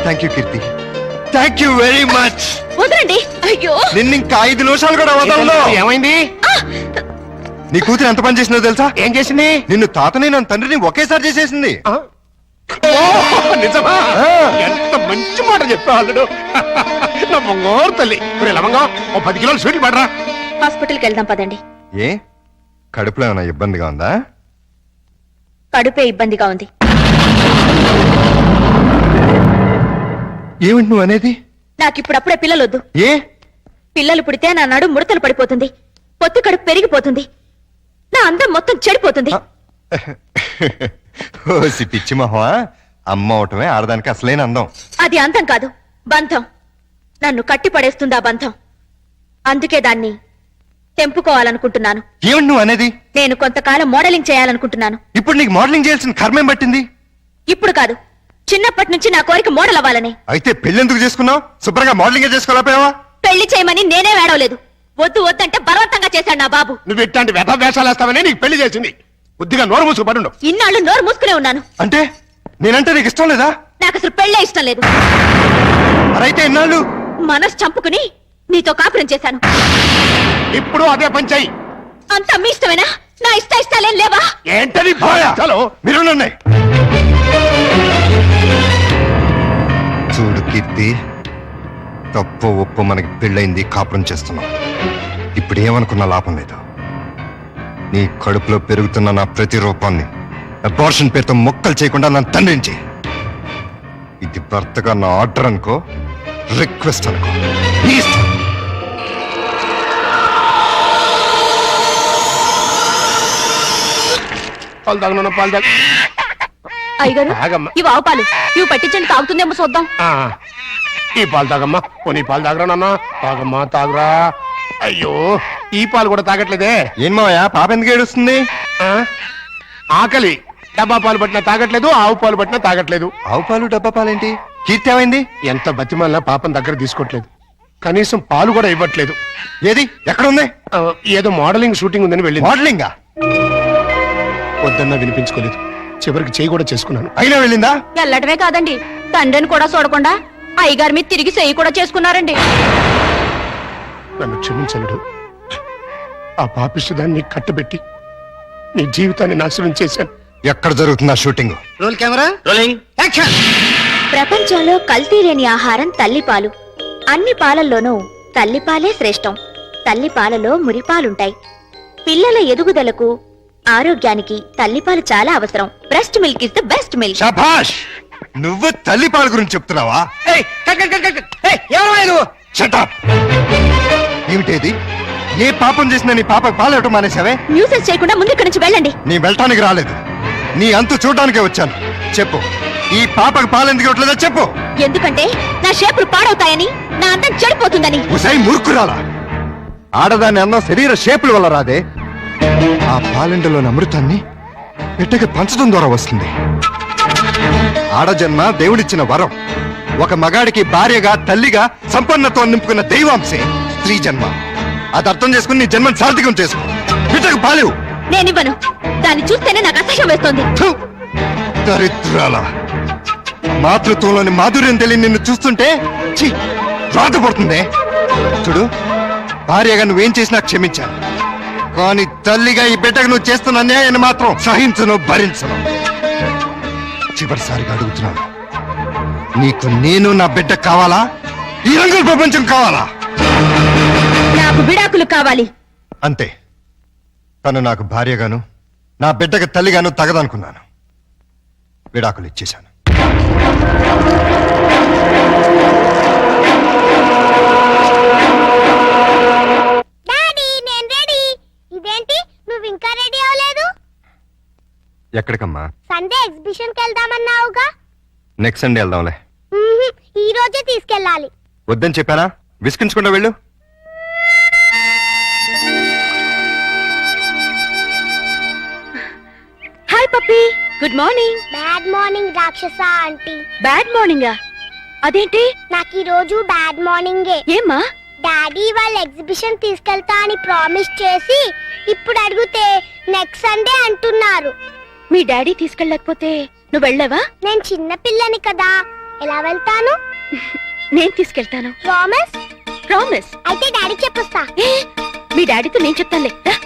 Thank you Keerthi, thank you very much. వదలండి. అయ్యో, నిన్ను ఇంకా 5 నిమిషాలు కూడా వదలను. ఏమైంది? నీ కూతురు ఎంత పని చేసిందో తెలుసా? ఏం చేసింది? నిన్ను తాతని నన్ను తండ్రిని ఒకేసారి చేసేసింది. నిజమా? ఎంత మంచి మాట చెప్పావు అల్లుడు. నా బంగారు తల్లి. లవంగా 10 కిలోలు స్వీట్లు పడరా. హాస్పిటల్కి వెళ్దాం పదండి. ఏ కడుపులో ఏమైనా ఇబ్బందిగా ఉందా? కడుపే ఇబ్బందిగా ఉంది. ఏమిటి నువ్వు అనేది? నాకిప్పుడప్పుడే పిల్లలొద్దు. ఏ పిల్లలు పుడితే నా నడు ముడతలు పడిపోతుంది, పొత్తు కడుపు పెరిగిపోతుంది, నా అందం మొత్తం చెడిపోతుంది. ఓసి పిచ్చి మొహమా, అమ్మ అవటమే ఆడదానికి అసలైన అందం. అది అందం కాదు, బంధం. నన్ను కట్టి పడేస్తుంది ఆ బంధం. అందుకే దాన్ని తెంపుకోవాలనుకుంటున్నాను. ఏమిటి నువ్వు అనేది? నేను కొంతకాలం మోడలింగ్ చేయాలనుకుంటున్నాను. ఇప్పుడు నీకు మోడలింగ్ చేయాల్సిన కర్మేం పట్టింది? ఇప్పుడు కాదు, చిన్నప్పటి నుంచి నా కోరిక మోడల్ అవ్వాలని. అయితే పెళ్ళెందుకు చేసుకున్నావు? శుభ్రంగా మోడలింగ్ చేసుకోలేకపోయావా? పెళ్లి చేయమని నేనే వేడవలేదు. వద్దు వద్దంటే బలవంతంగా చేశాడు నా బాబు. నువ్వు ఇట్లాంటి వ్యధ వేషాలు వేస్తావనే నీకు పెళ్లి చేసింది. బుద్ధిగా నోరు మూసుకు పడుండు. ఇన్నాళ్ళు నోరు మూసుకునే ఉన్నాను. అంటే నేనంటే నీకు ఇష్టం లేదా? నాకు అసలు పెళ్ళే ఇష్టం లేదు. మరైతే ఇన్నాళ్ళు మనసు చంపుకుని నీతో కాపురం చేశాను. ఇప్పుడు అదే పని చెయ్యి. అంతా మీ ఇష్టమేనా? నా ఇష్టాలేం లేవా? ఏంటది? చలో మీరు చూడు కీర్తి, తప్పు ఒప్పు మనకి పెళ్ళైంది, కాపురం చేస్తున్నాం. ఇప్పుడు ఏమనుకున్నా లాభం లేదు. నీ కడుపులో పెరుగుతున్న నా ప్రతి రూపాన్ని అబార్షన్ పేరుతో మొక్కలు చేయకుండా నన్ను తండ్రించి. ఇది భర్తగా నా ఆర్డర్ అనుకో, రిక్వెస్ట్ అనుకో, నీ ఇష్టం. పాలు తాగను, పాలు తాగ. అయ్యగారు, తాగమ్మా. ఇవి ఆవు పాలు. ఇవి పట్టించండి, తాగుతుందేమో చూద్దాం. ఈ పాలు తాగమ్మా. పోనీ పాలు తాగరా నాన్న. తాగమ్మా, తాగరా. అయ్యో, ఈ పాలు కూడా తాగట్లేదే. ఏం మావయ్య, పాప ఎందుకు ఏడుస్తుంది? ఆకలి. డబ్బా పాలు పట్టినా తాగట్లేదు, ఆవు పాలు పట్టినా తాగట్లేదు. ఆవు పాలు డబ్బా పాలేంటి? కీర్తి ఏమైంది? ఎంత బతిమాలినా పాపం దగ్గర తీసుకోవట్లేదు. కనీసం పాలు కూడా ఇవ్వట్లేదు. ఏది ఎక్కడుంది? ఏదో మోడలింగ్ షూటింగ్ ఉందని వెళ్ళింది. మోడలింగా? వద్దన్నా వినిపించుకోలేదు. చివరికి చేయి కూడా చేసుకున్నాను. అయినా వెళ్ళిందా? వెళ్ళటమే కాదండి, తండ్రిని కూడా చూడకుండా అయ్యగారి మీద తిరిగి చెయ్యి కూడా చేసుకున్నారండి. నన్ను క్షమించలుడు. ఆ పాపిష్టిదాన్ని కట్టబెట్టి నీ జీవితాన్ని నాశనం చేశాను. ఎక్కడ జరుగుతుందా shooting? Roll camera, rolling, action. ప్రపంచంలో కల్తీ లేని ఆహారం తల్లిపాలు. అన్ని పాలల్లోనూ తల్లిపాలే శ్రేష్టం. తల్లిపాలలో మురిపాలుంటాయి. పిల్లల ఎదుగుదలకు, ఆరోగ్యానికి తల్లిపాలు చాలా అవసరం. Breast milk is the best milk. శభాష్! నువ్వు తల్లి పాల గురించి చెప్తున్నావా? Shut up! ఏమిటేది? ఏ పాపం చేసినా నీ పాప పాలు ఇవ్వటం మానేసావే? న్యూసెన్స్ చేయకుండా ముందు ఇక్కడి నుంచి వెళ్ళండి. నీ వెళ్ళటానికి రాలేదు, నీ అంతు చూడటానికే వచ్చాను. చెప్పు, ఈ పాపకు పాలు ఎందుకు ఇవ్వట్లేదో చెప్పు. ఎందుకంటే నా షేపులు పాడవుతాయని, నా అందం చెడిపోతుందని. ఉసై మూర్ఖురాలా! ఆడదాని అందం శరీర షేపుల వల్ల రాదే. ఆ పాలెండలోని అమృతాన్ని బిడ్డకి పంచడం ద్వారా వస్తుంది. ఆడజన్మ దేవుడిచ్చిన వరం. ఒక మగాడికి భార్యగా, తల్లిగా సంపన్నత్వం నింపుకున్న దైవాంశే స్త్రీ జన్మ. అది అర్థం చేసుకుని నీ జన్మను సార్థకం చేసుకో. బిడ్డకు పాలేవు. నేనివ్వను. దాన్ని చూస్తేనే నాకు అసహ్యం వేస్తోంది. దరిద్రాల! మాతృత్వంలోని మాధుర్యం తెలియని నిన్ను చూస్తుంటే బాధపడుతుందే. చూడు, భార్యగా నువ్వేం చేసినా క్షమించాను, కానీ తల్లిగా ఈ బిడ్డకు నువ్వు చేస్తున్న అన్యాయాన్ని మాత్రం సహించను, భరించను. చివరిసారిగా అడుగుతున్నాను, నీకు నేను నా బిడ్డ కావాలా? ఈ రంగుల ప్రపంచం కావాలా? నాకు విడాకులు కావాలి. అంతే. తను నాకు భార్యగాను, నా బిడ్డకు తల్లిగాను తగదనుకున్నాను. విడాకులు ఇచ్చేశాను. ఎక్కడికమ్మా? సండే ఎగ్జిబిషన్ కి వెళ్దామన్నావుగా. నెక్స్ట్ సండే వెళ్దాంలే. ఈ రోజే తీసుకెళ్ళాలి. వద్దని చెప్పానా? విసిగించకుండా వెళ్ళు. Hi puppy, good morning. Bad morning రాక్షస ఆంటీ. బ్యాడ్ మార్నింగా? అదేంటి? నాకు ఈ రోజు బ్యాడ్ మార్నింగే. ఏమ్మా? డాడీ వాళ్ళ ఎగ్జిబిషన్ తీసుకెళ్తా అని ప్రామిస్ చేసి ఇప్పుడు అడిగితే నెక్స్ట్ సండే అంటున్నారు. మీ డాడీ తీసుకెళ్ళకపోతే నువ్వు వెళ్ళావా? నేను చిన్న పిల్లని కదా, ఎలా వెళ్తాను? నేను తీసుకెళ్తాను. ప్రామిస్? ప్రామిస్. అయితే డాడీ చెప్పొస్తా. ఏ, మీ డాడీతో నేను చెప్తానులే. రా.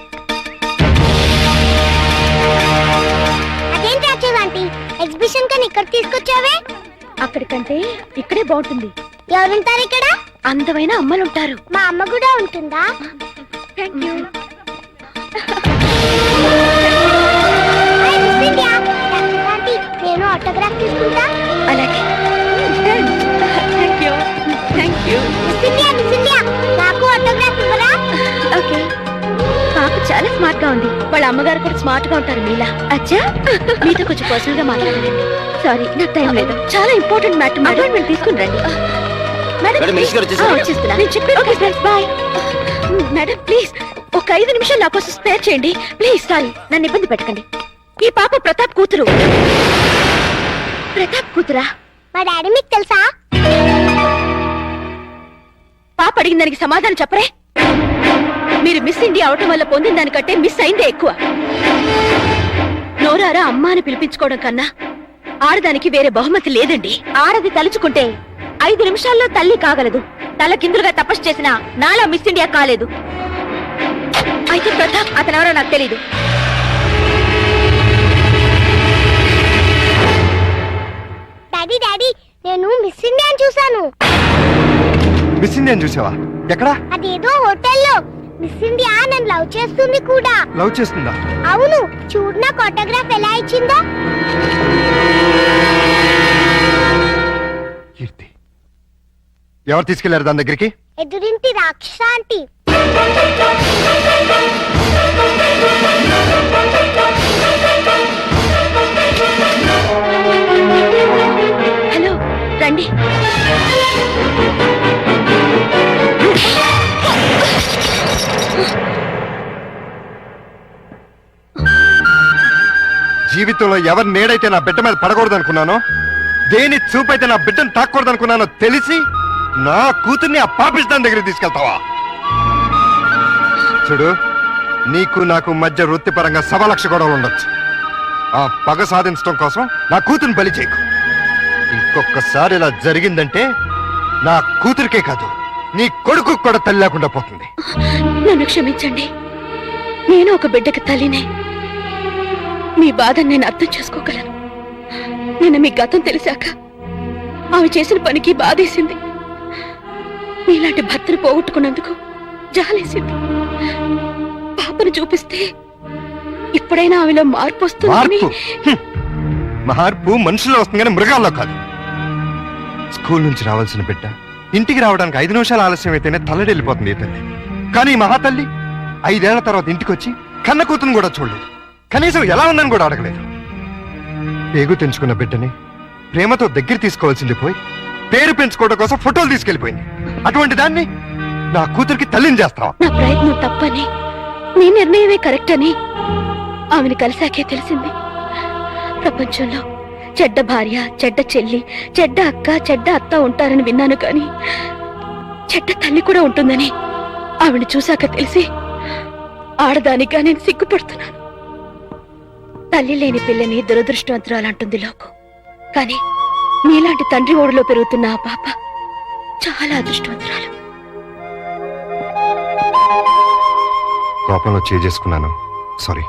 అదేం రాజేవ్ ఆంటీ, ఎగ్జిబిషన్ కని ఇక్కడ తీసుకొచ్చావే? అక్కడికంటే ఇక్కడే బాగుంటుంది. ఎవరుంటారు ఇక్కడ? అందమైన అమ్మలుంటారు. మా అమ్మ కూడా ఉంటుందా? Thank you. ఆంటీ, నేను ఆటోగ్రాఫ్ తీసుకుంటా. అలాగే. Thank you. Thank you. Miss India, నాకు ఆటోగ్రాఫ్ ఇవ్వరా? ఓకే. పాప చాలా స్మార్ట్ గా ఉంది. వాళ్ళ అమ్మగారు కూడా స్మార్ట్ గా ఉంటారు మీలా. అచ్చా, మీతో కొంచెం పర్సనల్ గా మాట్లాడాలండి. సారీ, నాకు టైం లేదు. చాలా ఇంపార్టెంట్ మ్యాటర్. అపాయింట్మెంట్ తీసుకుని రండి. మేడం, వచ్చేస్తున్నా. నేను చెప్పాను. Okay friends, bye. Madam please ఒక 5 నిమిషాలు నా కోసం స్పేర్ చేయండి ప్లీజ్. సారీ, నన్ను ఇబ్బంది పెట్టకండి. ఈ పాప ప్రతాప్ కూతురు. ప్రతాప్ కూతురా? మా డాడీ మీకు తెలుసా? పాప అడిగిన దానికి సమాధానం చెప్పరే. మీరు మిస్ ఇండియా అవటం వల్ల పొందిన దానికంటే మిస్ అయిందే ఎక్కువ. నోరారా అమ్మ అని పిలిపించుకోవడం కన్నా ఆడదానికి వేరే బహుమతి లేదండి. ఆడది తలుచుకుంటే 5 నిమిషాల్లో తల్లి కాగలదు. తల కిందులుగా తపస్సు చేసిన నాలా మిస్ ఇండియా కాలేదు. అయితే ప్రతాప్ అతనెవరో నాకు తెలీదు. డాడీ డాడీ, నేను మిస్ ఇండియాని చూసాను. మిస్ ఇండియన్ చూసావా? ఎక్కడా? అదేదో హోటల్లో. మిస్ ఇండియా నన్ను లవ్ చేస్తుంది కూడా. లవ్ చేస్తుందా? అవును, చూడు నాకు ఆటోగ్రాఫ్ ఎలా ఇచ్చిందో. కీర్తి ఎవరు తీసుకెళ్లారు దాని దగ్గరికి? ఎదురింటి రాక్షస ఆంటీ. హలో, రండి. జీవితంలో ఎవరి నేడైతే నా బిడ్డ మీద పడకూడదు అనుకున్నానో, దేని చూపైతే నా బిడ్డను తాకూడదు అనుకున్నానో తెలిసి నా కూతుర్ని ఆ పాపిస్తాన్ దగ్గర తీసుకెళ్తావా? చూడు, నీకు నాకు మధ్య వృత్తిపరంగా 1,00,000 గొడవలు ఉండొచ్చు. ఆ పగ సాధించడం కోసం నా కూతుర్ని బలి చేయకు. ఇంకొకసారి ఇలా జరిగిందంటే నా కూతురికే కాదు, నీ కొడుకు కూడా తల్లి లేకుండా పోతుంది. నన్ను క్షమించండి. నేను ఒక బిడ్డకి తల్లినే. మీ బాధను నేను అర్థం చేసుకోగలను. నేను మీ గతం తెలిసాక ఆమె చేసిన పనికి బాధేసింది. మీలాంటి భర్తను పోగొట్టుకున్నందుకు జాలేసింది. పాపను చూపిస్తే ఇప్పుడైనా ఆమెలో మార్పు వస్తుంది. మార్పు మనుషుల్లో వస్తుంది కానీ మృగాల్లో కాదు. స్కూల్ నుంచి రావాల్సిన బిడ్డ ఇంటికి రావడానికి 5 నిమిషాలు ఆలస్యం అయితేనే తల్లడెళ్ళిపోతుంది ఈ తల్లి. కానీ ఈ మహాతల్లి 5 ఏళ్ల తర్వాత ఇంటికి వచ్చి కన్న కూతురు కూడా చూడలేదు. కనీసం ఎలా ఉందని కూడా అడగలేదు. పేగు తెంచుకున్న బిడ్డని ప్రేమతో దగ్గర తీసుకోవాల్సింది పోయి పేరు పెంచుకోవడం కోసం ఫోటోలు తీసుకెళ్లిపోయింది. అటువంటి దాన్ని నా కూతురికి తల్లిని చేస్తావా? నా ప్రయత్నం తప్పని, నీ నిర్ణయమే కరెక్ట్ అని ఆమెను కలిసాకే తెలిసింది. ప్రపంచంలో చెడ్డ భార్య, చెడ్డ చెల్లి, చెడ్డ అక్క, చెడ్డ అత్త ఉంటారని విన్నాను, కానీ చెడ్డ తల్లి కూడా ఉంటుందని ఆవిడ చూశాక తెలిసి ఆడదానిగా నేను సిగ్గుపడుతున్నాను. తల్లి లేని పిల్లని దురదృష్టవంతురాలంటుంది లోకం. కానీ నీలాంటి తండ్రి ఓడిలో పెరుగుతున్న ఆ పాప చాలా అదృష్టవంతురాలు. కోపంలో చేసుకున్నాను, సారీ.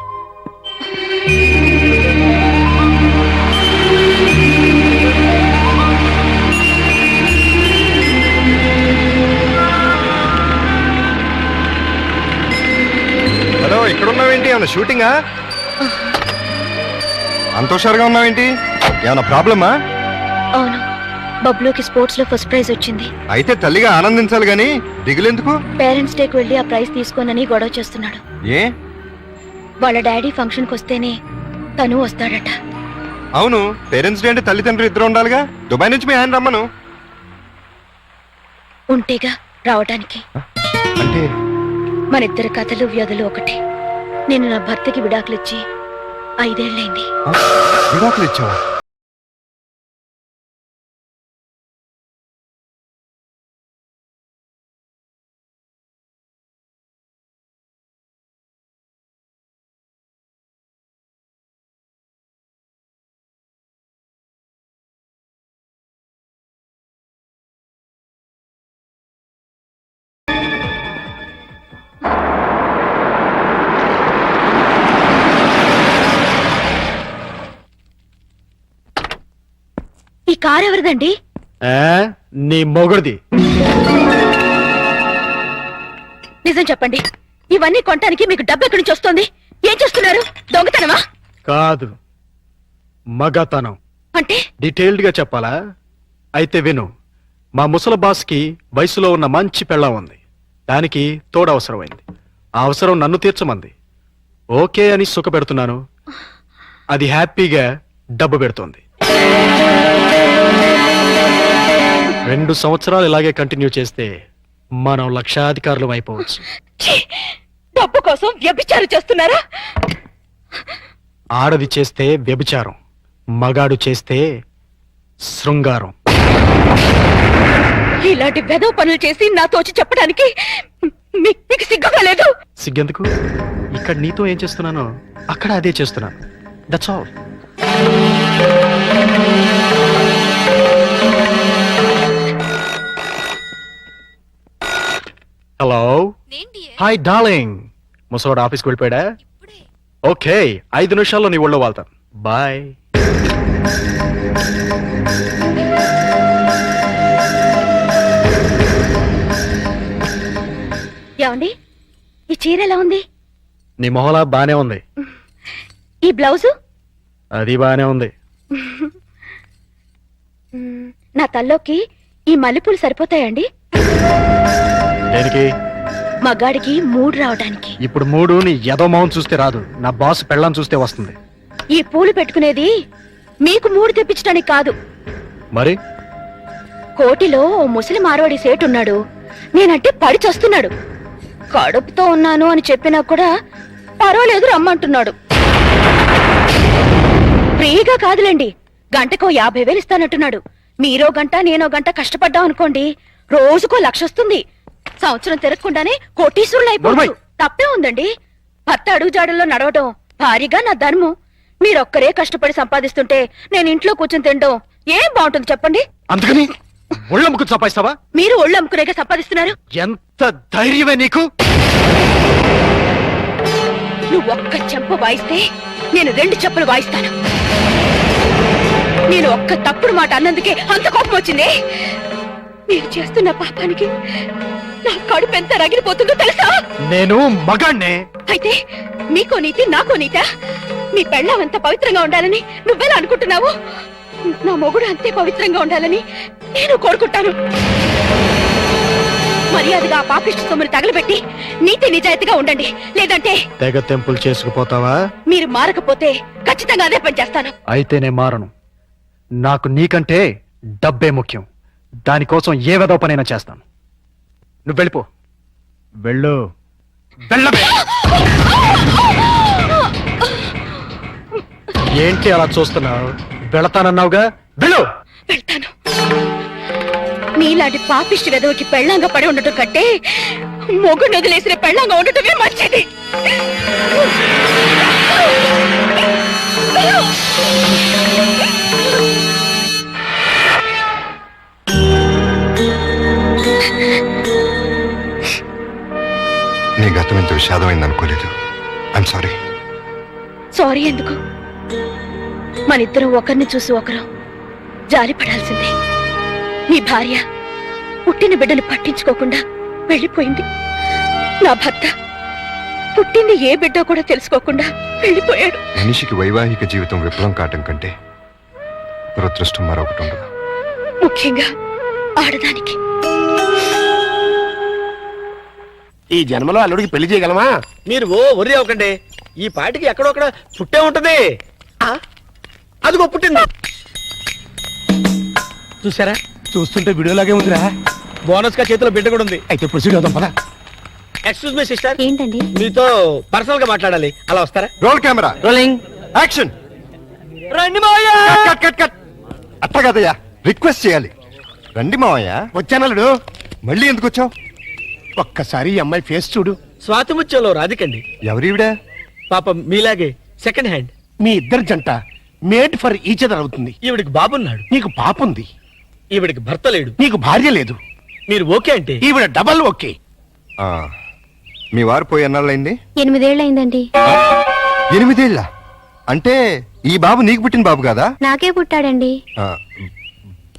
హలో, ఇక్కడ ఉన్నావేంటి? ఏమన్నా షూటింగా? అంత హుషారుగా ఉన్నావేంటి? ఏమన్నా ప్రాబ్లమా? అవును, బబ్లూకి స్పోర్ట్స్ లో ఫస్ట్ ప్రైజ్ వచ్చింది. అయితే తల్లిగా ఆనందించాలి గాని దిగులెందుకు? పేరెంట్స్ డేకి వెళ్ళి ఆ ప్రైజ్ తీసుకోనని గొడవ చేస్తున్నాడు. ఏ? వాళ్ళ డాడీ ఫంక్షన్ కి వస్తేనే తను వస్తాడట. అవును, పేరెంట్స్ డే అంటే తల్లిదండ్రులు ఇద్దరు ఉండాలిగా. దుబాయ్ నుంచి మీ ఆయన రమ్మను. ఉంటేగా రావటానికి. అంటే మన ఇద్దరి కథలు వ్యాధులు ఒకటే. నేను నా భర్తకి విడాకులిచ్చి 5 ఏళ్లైంది. విడాకులు ఇచ్చావా? కారు ఎవరిదండి? నీ మొగుడిది. నిజం చెప్పండి, ఇవన్నీ కొనటానికి మీకు డబ్బు ఎక్కడి నుంచి వస్తుంది? ఏం చేస్తున్నారు? దొంగతనమా? కాదు, మగతనం. అంటే డీటెయిల్డ్ గా చెప్పాలా? అయితే విను. మా ముసల బాస్కి వయసులో ఉన్న మంచి పెళ్ళం ఉంది. దానికి తోడు అవసరమైంది. ఆ అవసరం నన్ను తీర్చమంది. ఓకే అని సుఖ పెడుతున్నాను. అది హ్యాపీగా డబ్బు పెడుతోంది. 2 సంవత్సరాలు ఇలాగే కంటిన్యూ చేస్తే మనం లక్షాధికారులం అయిపోవచ్చు. ఛీ! డబ్బు కోసం వ్యభిచారం చేస్తున్నారా? ఆడది చేస్తే వ్యభిచారం, మగాడు చేస్తే శృంగారం. ఇలాంటి వెధవ పనులు చేసి నాతో వచ్చి చెప్పడానికి మీకు సిగ్గుగా లేదు? సిగ్గెందుకు? ఇక్కడ నీతో ఏం చేస్తున్నానో అక్కడ అదే చేస్తున్నాను. That's all. Hello, hi darling. ముసలోడు ఆఫీస్కి వెళ్ళిపోయాడా? ఓకే, 5 నిమిషాల్లో నీ ఒళ్ళో వాళ్తాను. బాయ్. ఏమండి, ఈ చీర ఎలా ఉంది? నీ మొహలా బానే ఉంది. ఈ బ్లౌజు? అది బానే ఉంది. నా తల్లోకి ఈ మల్లెపూలు సరిపోతాయండి? దేనికి? మగాడికి మూడు రావడానికి. ఇప్పుడు 3 నీ ఎదో మౌన్ చూస్తే రాదు, నా బాస్ పెళ్ళం చూస్తే వస్తుంది. ఈ పూలు పెట్టుకునేది మీకు 3 తెప్పించడానికి కాదు. మరి కోటిలో ఓ ముసలి మార్వాడి సేటు ఉన్నాడు. నేనంటే పడి చస్తున్నాడు. కడుపుతో ఉన్నాను అని చెప్పినా కూడా పర్వాలేదు రమ్మంటున్నాడు. ఫ్రీగా కాదులేండి, గంటకో 50,000 ఇస్తానంటున్నాడు. మీరో గంట నేనో గంట కష్టపడ్డాం అనుకోండి, రోజుకో 1,00,000 వస్తుంది. సంవత్సరం తిరగకుండానే కోటీశ్వరులు అయిపోవచ్చు. తప్పే ఉందండి. భర్త అడుగుజాడల్లో నడవటం భారీగా నా ధర్మం. మీరొక్కరే కష్టపడి సంపాదిస్తుంటే నేను ఇంట్లో కూర్చొని తినడం ఏం బాగుంటుంది చెప్పండి? అందుకని ఒళ్ళమ్ముకు చంపాయిస్తావా? మీరు ఒళ్ళు అమ్ముకునేగా సంపాదిస్తున్నారు. ఎంత ధైర్యమే నీకు? నువ్వు ఒక్క చెంప వాయిస్తే నేను 2 చెంపలు వాయిస్తాను. నేను ఒక్క తప్పుడు మాట అన్నందుకే అంత కోపం వచ్చింది. మీరు చేస్తున్న పాపానికి నా కడుపు ఎంత రగిలిపోతుందో తెలుసా? నేను మగాణ్ణే. అయితే నీకో నీతి నాకో నీతా? నీ పెళ్ళాం ఎంత పవిత్రంగా ఉండాలని నువ్వెలా అనుకుంటున్నావు? నా మొగుడు అంతే పవిత్రంగా ఉండాలని నేను కోరుకుంటాను. మర్యాదగా ఆ పాపిష్టి సొమ్ముని తగలబెట్టి నీతి నిజాయితీగా ఉండండి. లేదంటే తెగ తెంపులు చేసుకుపోతావా? మీరు మారకపోతే ఖచ్చితంగా అదే పని చేస్తాను. అయితే నేను మారను. నాకు నీకంటే డబ్బే ముఖ్యం. దానికోసం ఏ వెదవ పనైనా చేస్తాను. నువ్వు వెళ్ళిపో. వెళ్ళు. వెళ్ళవే. ఏంటి అలా చూస్తున్నావు? వెళతానన్నావుగా, వెళ్ళు. వెళ్తాను. నీలాంటి పాపిష్టి వెదవకి పెళ్ళంగా పడి ఉండటం కంటే మొగుడు వదిలేసిన పెళ్ళంగా ఉండటమే మంచిది. నీ గతం ఇంత విషాదమైంది అనుకోలేదు. I'm sorry. సారీ ఎందుకు? మనిద్దరం ఒకరిని చూసి ఒకరు జాలి పడాల్సిందే. నీ భార్య పుట్టిన బిడ్డను పట్టించుకోకుండా వెళ్ళిపోయింది. నా భర్త పుట్టింది ఏ బిడ్డ కూడా తెలుసుకోకుండా వెళ్ళిపోయాడు. మనిషికి వైవాహిక జీవితం విఫలం కావటం కంటే దురదృష్టం మరొకటి ఉండదు. ముఖ్యంగా ఆడదానికి. ఈ జన్మలో అల్లుడికి పెళ్లి చేయగలమా? మీరు ఒరి అవ్వకండి. ఈ పాటికి ఎక్కడొక్కడ పుట్టే ఉంటది. అదిగో పుట్టింది. చూసారా? చూస్తుంటే వీడియోలాగే ఉందిరా. బోనస్ గా చేతిలో బిడ్డ కూడా ఉంది. అయితే ప్రొసీడ్ అవుదాం పద. ఎక్స్క్యూజ్ మీ సిస్టర్, ఏంటండి? మీతో పర్సనల్ గా మాట్లాడాలి. అలా వస్తారా? Roll camera, rolling, action. రండి మావయ్య. Cut cut cut. అట్లా కదయ్యా, రిక్వెస్ట్ చేయాలి. రండి మావయ్య. వచ్చానల్లుడు. మళ్ళీ ఎందుకు వచ్చావు? ఒక్కసారి ఈ అమ్మాయి ఫేస్ చూడు. స్వాతి ముత్యంలో రాధికండి. ఎవరివిడా? పాపం మీలాగే సెకండ్ హ్యాండ్. మీ ఇద్దరు జంట మేడ్ ఫర్ ఈచ్ అదర్ అవుతుంది. ఈవిడికి బాబున్నాడు. నీకు పాప ఉంది. ఈవిడికి భర్త లేడు. నీకు భార్య లేదు. మీరు ఓకే అంటే ఈవిడ డబల్ ఓకే. ఆ, మీ వారు పోయి ఎన్నాళ్ళైంది? 8 ఏళ్ళైందండి. 8 ఏళ్ళ? అంటే ఈ బాబు నీకు పుట్టిన బాబు కాదా? నాకే పుట్టాడండి. ఆ,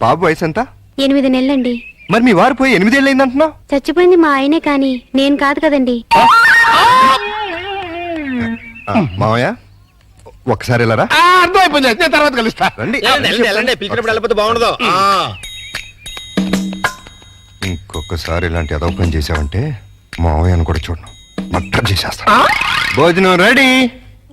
బాబు వయసు ఎంత? 8 నెలలండి. మరి మీ వారు పోయి 8 ఏళ్ళు అయిందంటున్నావు? చచ్చిపోయింది మా ఆయనే కానీ నేను కాదు కదండి. మావయ్య ఒకసారి వెళ్ళరా. అర్థమైపోయింది, నేను తర్వాత కలుస్తా. రండి. వెళ్ళండి పిలిచినప్పుడు వెళ్ళకపోతే బాగుండదు. ఇంకొకసారి ఇలాంటి అదవ పని చేసావంటే మావయ్యను కూడా చూడను, మర్డర్ చేసేస్తా. భోజనం రెడీ.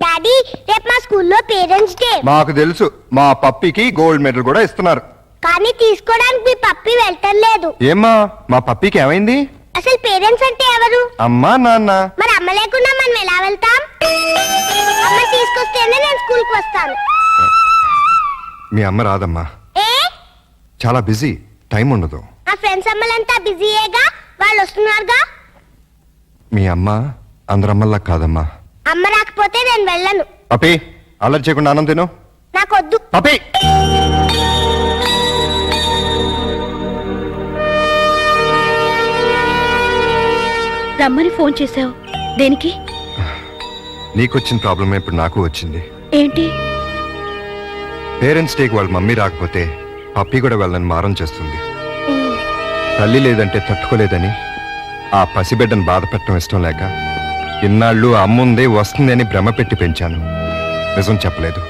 డాడీ రేపు మా స్కూల్లో పేరెంట్స్ డే. మాకు తెలుసు, మా పప్పికి గోల్డ్ మెడల్ కూడా ఇస్తున్నారు. కానీ తీసుకోవడానికి మీ పప్పి వెళ్ళలేదు. ఏమ్మా మా పప్పికి ఏమైంది? అసలు పేరెంట్స్ అంటే ఎవరు? అమ్మా నాన్న. మరి అమ్మ లేకుండా మనం ఎలా వెళ్తాం? అమ్మ తీసుకొస్తేనే నేను స్కూల్ కి వస్తాను. మీ అమ్మ రాదమ్మా, ఏ చాలా బిజీ, టైం ఉండదు. ఆ ఫ్రెండ్స్ అమ్మలంతా బిజీయేగా, వాళ్ళు వస్తున్నారుగా. మీ అమ్మ అందరమ్మల్లా కాదమ్మా. అమ్మ రాకపోతే నేను వెళ్ళను. పప్పి అల్లరి చేయకుండా అన్నం తిను. నాకొద్దు. పప్పి రమ్మని ఫోన్ చేశావు దేనికి? నీకొచ్చిన ప్రాబ్లమే ఇప్పుడు నాకు వచ్చింది. ఏంటి? పేరెంట్స్ డేకి వాళ్ళ మమ్మీ రాకపోతే పప్పి కూడా వెళ్ళని మారం చేస్తుంది. తల్లి లేదంటే తట్టుకోలేదని ఆ పసిబిడ్డను బాధ పెట్టడం ఇష్టం లేక ఇన్నాళ్ళు అమ్ముందే వస్తుంది అని భ్రమ పెట్టి పెంచాను. నిజం చెప్పలేదు.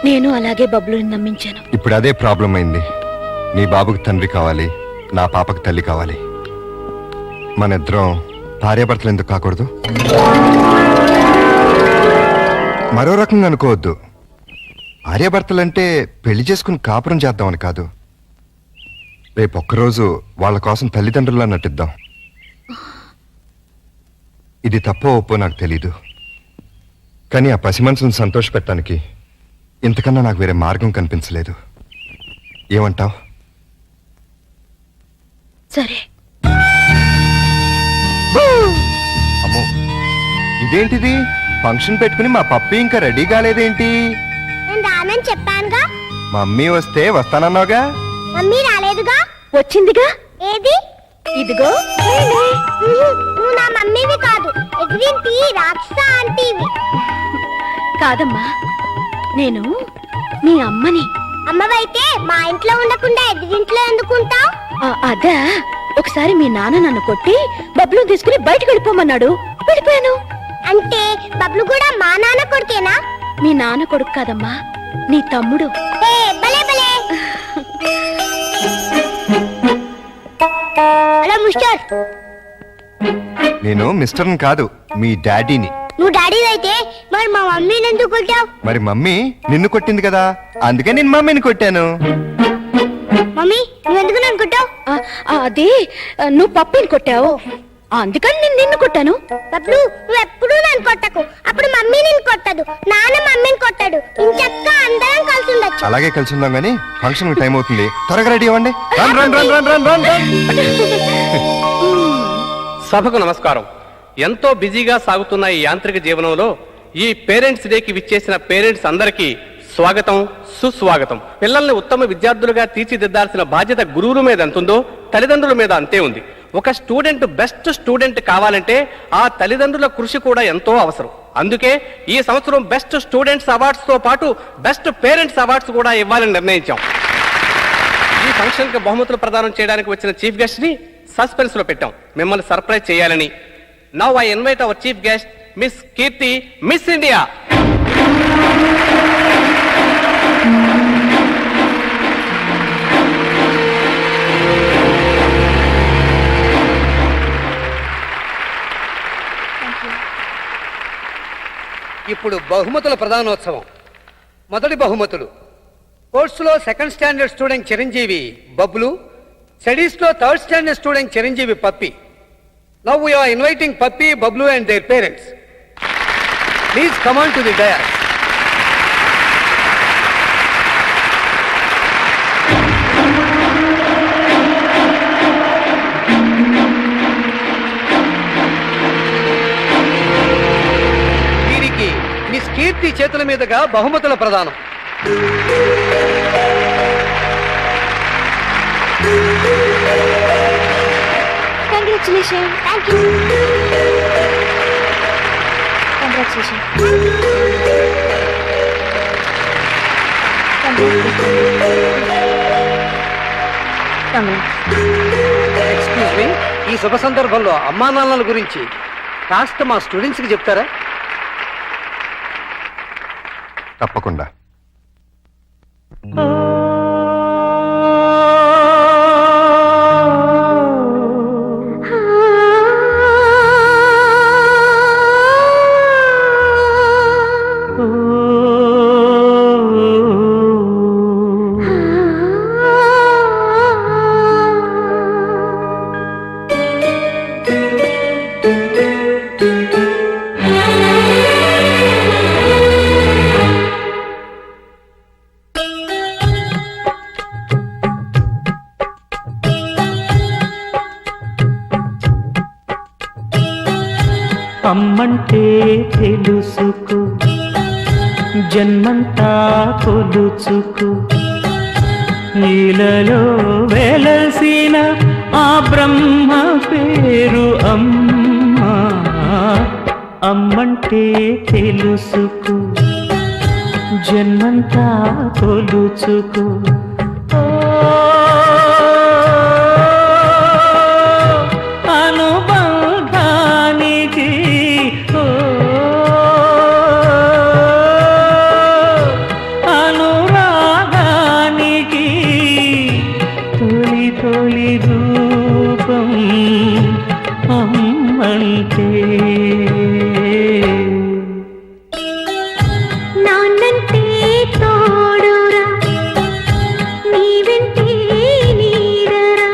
నేను అలాగే బబ్లుని నమ్మించాను. ఇప్పుడు అదే ప్రాబ్లం అయింది. నీ బాబుకి తండ్రి కావాలి, నా పాపకు తల్లి కావాలి. మన ఇద్దరం భార్యాభర్తలు ఎందుకు కాకూడదు? మరో రకంగా అనుకోవద్దు. భార్యాభర్తలంటే పెళ్లి చేసుకుని కాపురం చేద్దామని కాదు. రేపు ఒక్కరోజు వాళ్ళ కోసం తల్లిదండ్రుల్లా నటిద్దాం. ఇది తప్పో ఒప్పో నాకు తెలీదు, కానీ ఆ పసి మనసును సంతోష పెట్టడానికి ఇంతకన్నా నాకు వేరే మార్గం కనిపించలేదు. ఏమంటావ్? సరే. అమ్మో, ఇదేంటిది? ఫంక్షన్ పెట్టుకుని మా పప్పి ఇంకా రెడీ కాలేదేంటి? నేను రానని చెప్పానుగా. మమ్మీ వస్తే వస్తానన్నావుగా. మమ్మీ రాలేదుగా. వచ్చిందిగా. ఏది? ఇదిగో. నువ్వు నా మమ్మీవి కాదు, ఎగ్జింటి రాక్షస ఆంటీవి. కాదమ్మా, నేను మీ అమ్మని. అమ్మవైతే మా ఇంట్లో ఉండకుండా ఎగ్జింట్లో ఎందుకుంటావు? అదా, ఒకసారి మీ నాన్న నన్ను కొట్టి బబ్లు తీసుకుని బయటకు వెళ్ళిపోమన్నాడు, వెళ్ళిపోయాను. అంటే బబ్లు కూడా మా నాన్న కొడుకేనా? మీ నాన్న కొడుకు కాదమ్మా, నీ తమ్ముడు. ఏ భలే భలే. Hello mister. నేను మిస్టర్ని కాదు, మీ డాడీని. నువ్వు డాడీ అయితే మరి మా మమ్మీని ఎందుకు కొట్టావు? మరి మమ్మీ నిన్ను కొట్టింది కదా, అందుకే నేను మమ్మీని కొట్టాను. మమ్మీ నువ్వెందుకు నన్ను కొట్టావు? అదే నువ్వు పప్పిని కొట్టావు, అందుకని నేను నిన్ను కొట్టాను. బబ్లు నువ్వు ఎప్పుడూ నన్ను కొట్టకు, అప్పుడు మమ్మీ నిన్ను కొట్టదు, నాన్న మమ్మీని కొట్టాడు. ఇంచక్క అందరం కలిసి ఉండొచ్చు. అలాగే కలిసి ఉందాం గానీ ఫంక్షన్ టైం అవుతుంది, త్వరగా రెడీ అవ్వండి. Run run run run run run run. సభకు నమస్కారం. ఎంతో బిజీగా సాగుతున్న ఈ యాంత్రిక జీవనంలో ఈ పేరెంట్స్ డేకి విచ్చేసిన పేరెంట్స్ అందరికీ స్వాగతం, సుస్వాగతం. పిల్లల్ని ఉత్తమ విద్యార్థులుగా తీర్చిదిద్దాల్సిన బాధ్యత గురువుల మీద ఎంతుందో తల్లిదండ్రుల మీద అంతే ఉంది. ఒక స్టూడెంట్ బెస్ట్ స్టూడెంట్ కావాలంటే ఆ తల్లిదండ్రుల కృషి కూడా ఎంతో అవసరం. అందుకే ఈ సంవత్సరం బెస్ట్ స్టూడెంట్స్ అవార్డ్స్ తో పాటు బెస్ట్ పేరెంట్స్ అవార్డ్స్ కూడా ఇవ్వాలని నిర్ణయించాం. ఈ ఫంక్షన్ కి బహుమతులు ప్రదానం చేయడానికి వచ్చిన చీఫ్ గెస్ట్ ని సస్పెన్స్ లో పెట్టాం, మిమ్మల్ని సర్ప్రైజ్ చేయాలని. Now I invite our chief guest miss Keerthi, miss India. ఇప్పుడు బహుమతుల ప్రధానోత్సవం. మొదటి బహుమతులు: స్పోర్ట్స్లో second standard student Chiranjeevi Bablu, స్టడీస్లో third standard student Chiranjeevi Pappi. Now we are inviting Pappi, Bablu and their parents. Please come on to the dais. వీరికి miss కీర్తి చేతుల మీదుగా బహుమతుల ప్రదానం. Congratulations. Thank you. Congratulations. Congratulations. Excuse me, ఈ శుభ సందర్భంలో అమ్మా నాన్నల గురించి కాస్త మా స్టూడెంట్స్ కి చెప్తారా? తప్పకుండా. అమ్మంటే తెలుసుకో, జన్మంతా కొలుచుకు, నీలలో వెలసిన ఆ బ్రహ్మ పేరు అమ్మా. అమ్మంటే తెలుసుకో, జన్మంతా కొలుచుకు. అనుబంధానికి అనురాగానికి తొలి తొలి రూపం అమ్మంటే. నాన్నంటే తోడురా, నీ వెంటే నీడరా.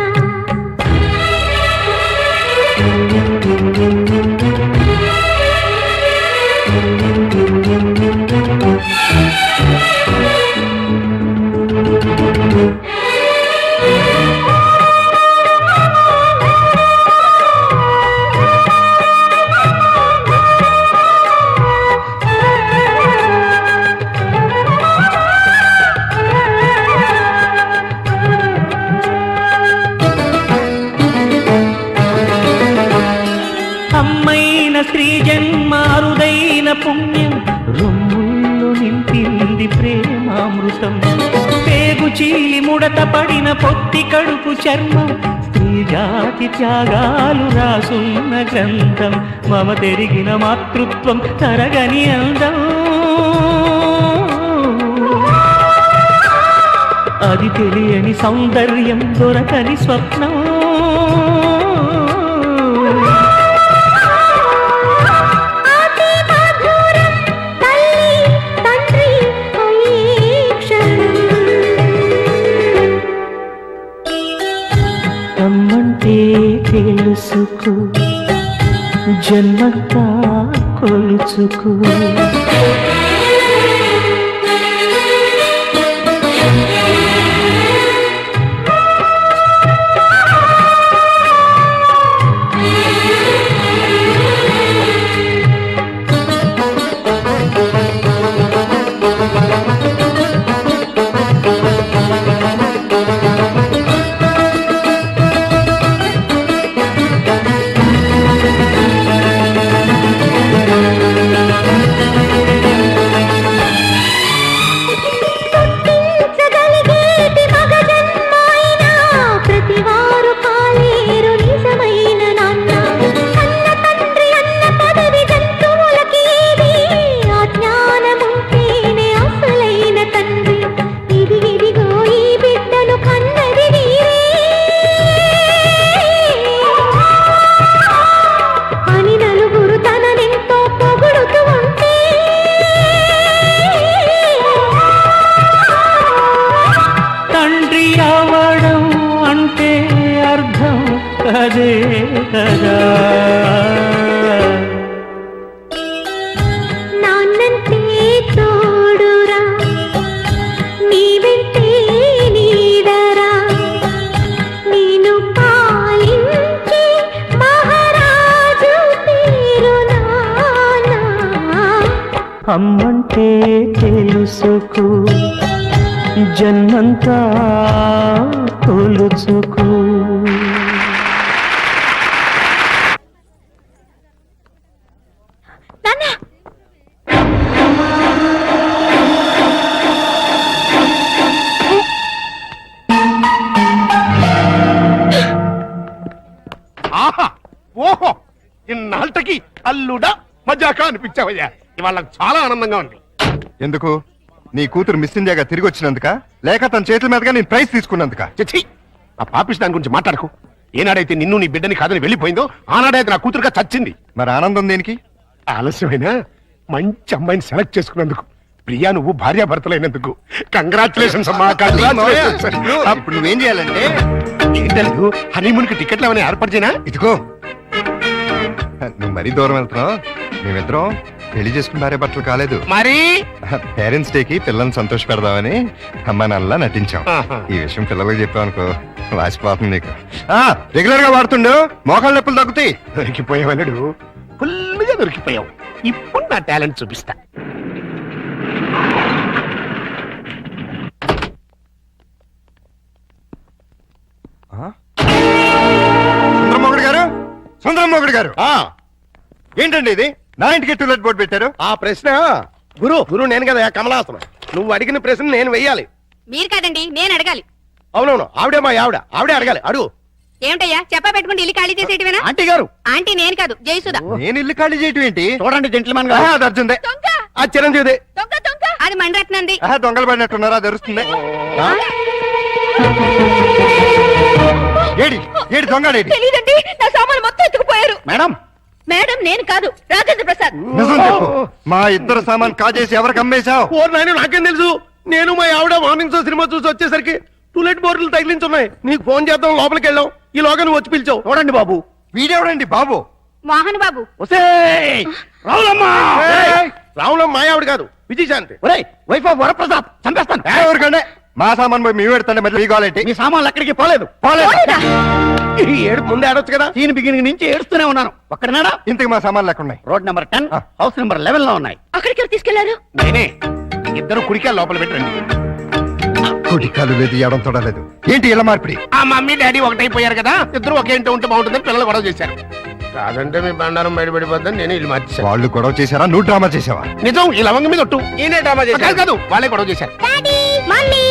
అమ్మైన స్త్రీ జన్మారుదైన పుణ్యం, రొమ్ముల్లో నింపింది ప్రేమామృతం. పేగు చీలి ముడత పడిన పొత్తి కడుపు చర్మం, స్త్రీ జాతి త్యాగాలు రాసున్న గ్రంథం. మమ తెరిగిన మాతృత్వం తరగని అందం, అది తెలియని సౌందర్యం దొరకని స్వప్నం. అమ్మంటే తెలుసుకో, జన్మంతా కొలుచుకో. అదే కదా నాన్నంటే తోడురా, నీ వెంటే నీడరా. నేను పాలించే మహారాజు పేరు నాన్న. అమ్మంటే తెలుసుకో, జన్మంతా కొలుచుకో. అల్లుడా మజాకా అనిపించావయ్యా. ఇవాళ నాకు చాలా ఆనందంగా ఉంది. ఎందుకు? నీ కూతురు మిస్ ఇండియాగా తిరిగి వచ్చినందుక, లేక తన చేతుల మీదుగా నేను ప్రైజ్ తీసుకున్నందుక? చచ్చి, ఆ పాపిస్ దాని గురించి మాట్లాడకు. ఏనాడైతే నిన్ను నీ బిడ్డని కాదని వెళ్ళిపోయిందో ఆనాడైతే నా కూతురుగా చచ్చింది. మరి ఆనందం దేనికి? ఆలస్యమైనా మంచి అమ్మాయిని సెలెక్ట్ చేసుకున్నందుకు. ప్రియా, నువ్వు భార్యాభర్తలైనందుకు కంగ్రాచులేషన్స్ అమ్మా, కంగ్రాచులేషన్స్. ఇప్పుడు నువ్వేం చేయాలంటే, ఏంటలేదు, హనీమూన్ కి టికెట్లు ఏమైనా ఏర్పాటు చేయనా? ఇదిగో నువ్వు మరీ దూరం వెళ్తున్నావు. మేమిద్దరం పెళ్లి చేసుకున్న భార్య భర్తలు కాలేదు. మరి పేరెంట్స్ డేకి పిల్లల్ని సంతోష పెడదామని అమ్మా నాన్నలా నటించాం. ఆహా. ఈ విషయం పిల్లలకు చెప్పావు అనుకో, వాసిపోతుంది నీకు. రెగ్యులర్ గా వాడుతుండు, మోకాళ్ళ నొప్పులు తగ్గుతాయి. దొరికిపోయావలుడు, ఫుల్గా దొరికిపోయావు. ఇప్పుడు నా టాలెంట్ చూపిస్తా. సుందరమోగుడు గారు, సుందరమోగుడు గారు, ఏంటండి ఇది? నా ఇంటికి టూలెట్ బోర్డు పెట్టారు. ఆ ప్రశ్న గురు నేను కదా కమలాసనం. నువ్వు అడిగిన ప్రశ్న నేను వెయ్యాలి. మీరు కాదండి, నేను అడగాలి. అవునవును, ఆవిడే మా ఆవిడే అడగాలి. అడుగు. ఏమిటయ్యా చెప్పా పెట్టుకుంటే ఇల్లు ఖాళీ చేసేటివేనా? ఆంటీ గారు, ఆంటీ నేను కాదు, జయసుధ. నేను ఇల్లు ఖాళీ చేయటం ఏంటి? చూడండి జెంట్లమెన్ ఆహా, అది అర్జుందే. దొంగ ఆ చిరంజీవిదే. దొంగ దొంగ అది మండరత్నంది. ఆహా, దొంగలు పడినట్టున్నారా? అది అరుస్తుంది. ఏడి ఏడి దొంగడేడి? తెలీదండి, నా సామాను మొత్తం ఎత్తుకుపోయారు. మేడం, మేడం నేను కాదు, రాజేంద్ర ప్రసాద్. నిజం చెప్పు. మా ఇద్దరు సామాన్ కాజేసి ఎవరికి అమ్మేశావు? ఓ నాయన, నాకేం తెలుసు. నేను మా ఆవిడ మార్నింగ్ షో సినిమా చూసి వచ్చేసరికి టూలెట్ బోర్డులు తగిలించున్నాయి. నీకు ఫోన్ చేద్దాం లోపలికి వెళ్ళాం. ఈ లోగా నువ్వు వచ్చి పిలిచావు. చూడండి బాబు. వీడెవడండి బాబు? మోహన్ బాబు. రావులమ్మ. రావులమ్మ మా ఆవిడ కాదు, విజయశాంతి. Wife of Varaprasad. చంపేస్తాను. ఎవరికంటే మా సామాన్ పోయి మీ పెడతాండి, మరి మీ గోలేంటి? మీ సామాన్లు అక్కడికి పోలేదు. ఈ ఏడు ముందే ఆడొచ్చు కదా. దీని బిగినింగ్ నుంచి ఏడుస్తూనే ఉన్నాను. ఒక్కడనాడా? ఇంతకు మా సామాన్లు ఎక్కడున్నాయి? రోడ్ నెంబర్ 10, హౌస్ నెంబర్ 11 లో ఉన్నాయి. అక్కడికి ఎవరు తీసుకెళ్లారు? నేనే. ఇద్దరు కుడికాయలు లోపల పెట్టండి. కుడికాలు లేదు, ఎడం తొడలేదు. ఏంటి ఇలా మార్పిడి? ఆ మమ్మీ డాడీ ఒకటైపోయారు కదా, ఇద్దరు ఒకే ఇంట్లో ఉంటే బాగుంటుందని పిల్లలు గొడవ చేశారు. కాదంటే మీ బండారం బయటపడిపోద్దని నేను ఇల్లు మార్చేశాను. వాళ్ళు గొడవ చేశారా? నువ్వు డ్రామా చేసావా? నిజం, ఈ లవంగ మీద ఒట్టు. ఈయనే డ్రామా చేశాడు. కాదు, వాళ్ళే గొడవ చేశారు. Daddy mummy